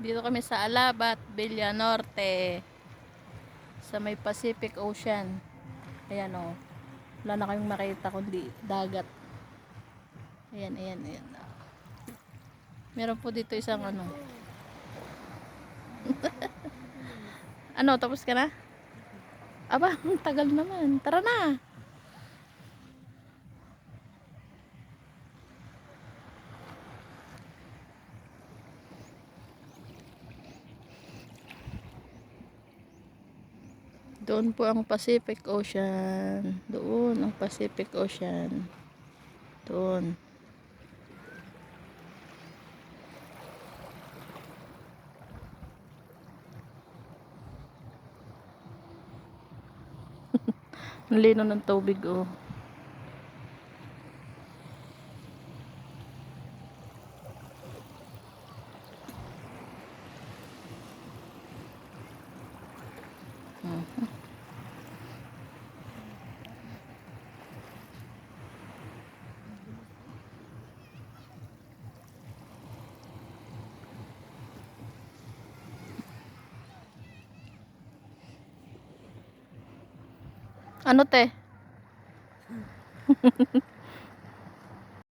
Dito kami sa Alabat, Villa Norte. Sa may Pacific Ocean. Ayan o. Wala na kayong makita kundi dagat. Ayan, ayan, ayan. Meron po dito isang ano. Ano, tapos ka na? Aba, tagal naman. Tara na. Doon po ang Pacific Ocean. Doon ang Pacific Ocean. Doon. Ang lino ng tubig oh. Ano te?